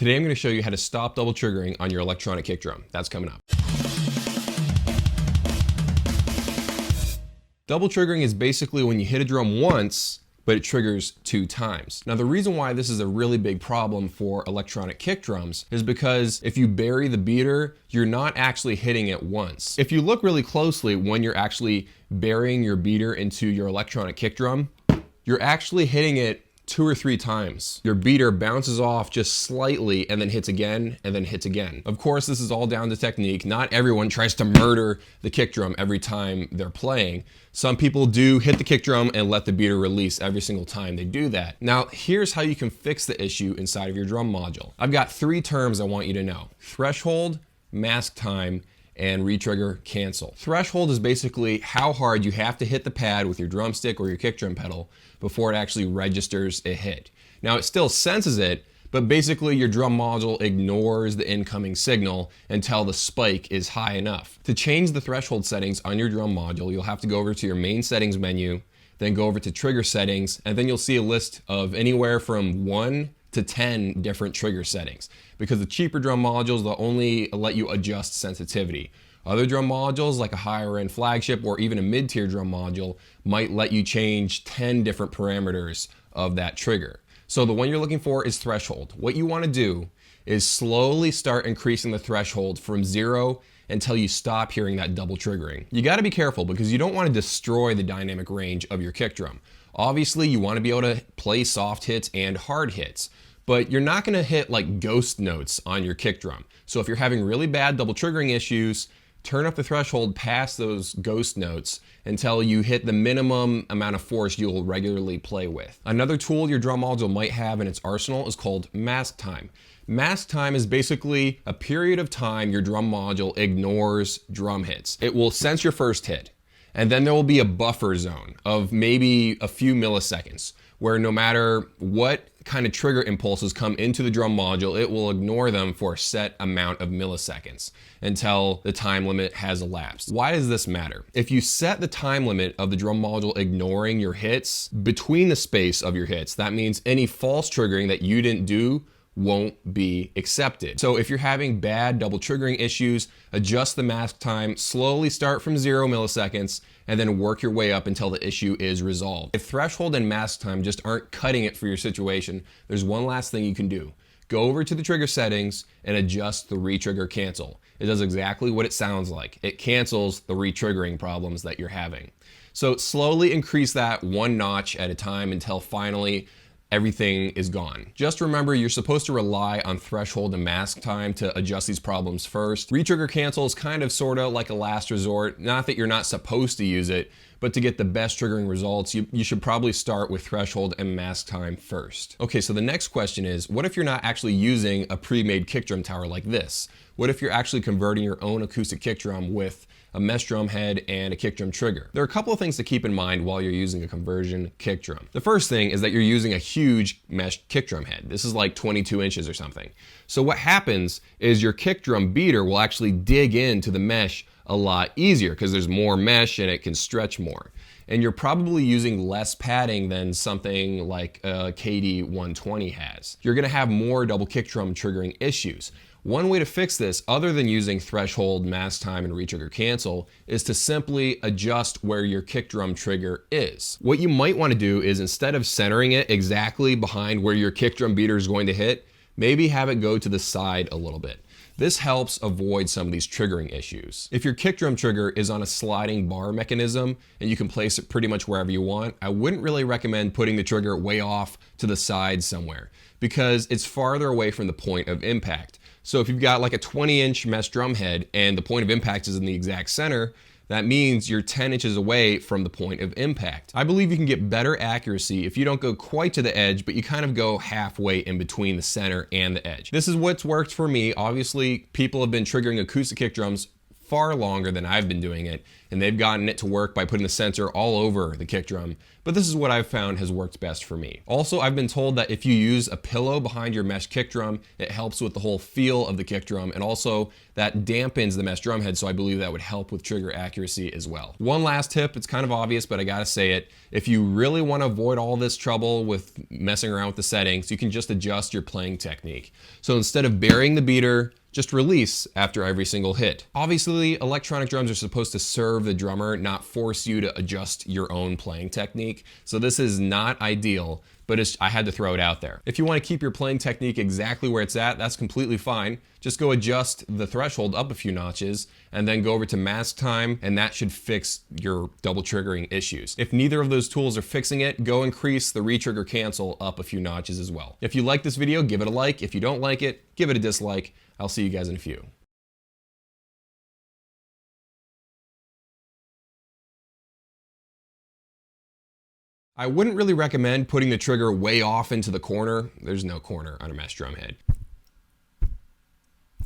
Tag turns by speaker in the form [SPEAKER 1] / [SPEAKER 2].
[SPEAKER 1] Today I'm going to show you how to stop double triggering on your electronic kick drum. That's coming up. Double triggering is basically when you hit a drum once, but it triggers 2 times. Now the reason why this is a really big problem for electronic kick drums is because if you bury the beater, you're not actually hitting it once. If you look really closely when you're actually burying your beater into your electronic kick drum, you're actually hitting it 2 or 3 times. Your beater bounces off just slightly and then hits again and then hits again. Of course, this is all down to technique. Not everyone tries to murder the kick drum every time they're playing. Some people do hit the kick drum and let the beater release every single time they do that. Now, here's how you can fix the issue inside of your drum module. I've got 3 terms I want you to know: threshold, mask time, and retrigger cancel. Threshold is basically how hard you have to hit the pad with your drumstick or your kick drum pedal before it actually registers a hit. Now it still senses it, but basically your drum module ignores the incoming signal until the spike is high enough. To change the threshold settings on your drum module, you'll have to go over to your main settings menu, then go over to trigger settings, and then you'll see a list of anywhere from 1 to 10 different trigger settings. Because the cheaper drum modules, they'll only let you adjust sensitivity. Other drum modules, like a higher end flagship or even a mid-tier drum module, might let you change 10 different parameters of that trigger. So the one you're looking for is threshold. What you want to do is slowly start increasing the threshold from 0 until you stop hearing that double triggering. You got to be careful because you don't want to destroy the dynamic range of your kick drum. Obviously, you want to be able to play soft hits and hard hits, but you're not going to hit like ghost notes on your kick drum. So if you're having really bad double triggering issues, turn up the threshold past those ghost notes until you hit the minimum amount of force you'll regularly play with. Another tool your drum module might have in its arsenal is called mask time. Mask time is basically a period of time your drum module ignores drum hits. It will sense your first hit, and then there will be a buffer zone of maybe a few milliseconds where no matter what kind of trigger impulses come into the drum module, it will ignore them for a set amount of milliseconds until the time limit has elapsed. Why does this matter? If you set the time limit of the drum module ignoring your hits between the space of your hits, that means any false triggering that you didn't do won't be accepted. So if you're having bad double triggering issues, adjust the mask time, slowly start from 0 milliseconds, and then work your way up until the issue is resolved. If threshold and mask time just aren't cutting it for your situation, there's one last thing you can do. Go over to the trigger settings and adjust the retrigger cancel. It does exactly what it sounds like. It cancels the retriggering problems that you're having. So slowly increase that 1 notch at a time until finally everything is gone. Just remember, you're supposed to rely on threshold and mask time to adjust these problems first. Retrigger cancel is kind of sorta like a last resort. Not that you're not supposed to use it, but to get the best triggering results, you should probably start with threshold and mask time first. Okay, so the next question is, what if you're not actually using a pre-made kick drum tower like this? What if you're actually converting your own acoustic kick drum with a mesh drum head and a kick drum trigger? There are a couple of things to keep in mind while you're using a conversion kick drum. The first thing is that you're using a huge mesh kick drum head. This is like 22 inches or something. So what happens is your kick drum beater will actually dig into the mesh a lot easier because there's more mesh and it can stretch more. And you're probably using less padding than something like a KD120 has. You're gonna have more double kick drum triggering issues. One way to fix this, other than using threshold, mask time, and retrigger cancel, is to simply adjust where your kick drum trigger is. What you might want to do is, instead of centering it exactly behind where your kick drum beater is going to hit, maybe have it go to the side a little bit. This helps avoid some of these triggering issues. If your kick drum trigger is on a sliding bar mechanism and you can place it pretty much wherever you want, I wouldn't really recommend putting the trigger way off to the side somewhere because it's farther away from the point of impact. So if you've got like a 20-inch mesh drum head and the point of impact is in the exact center, that means you're 10 inches away from the point of impact. I believe you can get better accuracy if you don't go quite to the edge, but you kind of go halfway in between the center and the edge. This is what's worked for me. Obviously, people have been triggering acoustic kick drums far longer than I've been doing it, and they've gotten it to work by putting the sensor all over the kick drum, but this is what I've found has worked best for me. Also, I've been told that if you use a pillow behind your mesh kick drum, it helps with the whole feel of the kick drum, and also that dampens the mesh drum head, so I believe that would help with trigger accuracy as well. One last tip, it's kind of obvious, but I gotta say it. If you really wanna avoid all this trouble with messing around with the settings, you can just adjust your playing technique. So instead of burying the beater, just release after every single hit. Obviously, electronic drums are supposed to serve the drummer, not force you to adjust your own playing technique. So this is not ideal, but I had to throw it out there. If you want to keep your playing technique exactly where it's at, that's completely fine. Just go adjust the threshold up a few notches and then go over to mask time, and that should fix your double triggering issues. If neither of those tools are fixing it, go increase the retrigger cancel up a few notches as well. If you like this video, give it a like. If you don't like it, give it a dislike. I'll see you guys in a few. I wouldn't really recommend putting the trigger way off into the corner. There's no corner on a mesh drum head.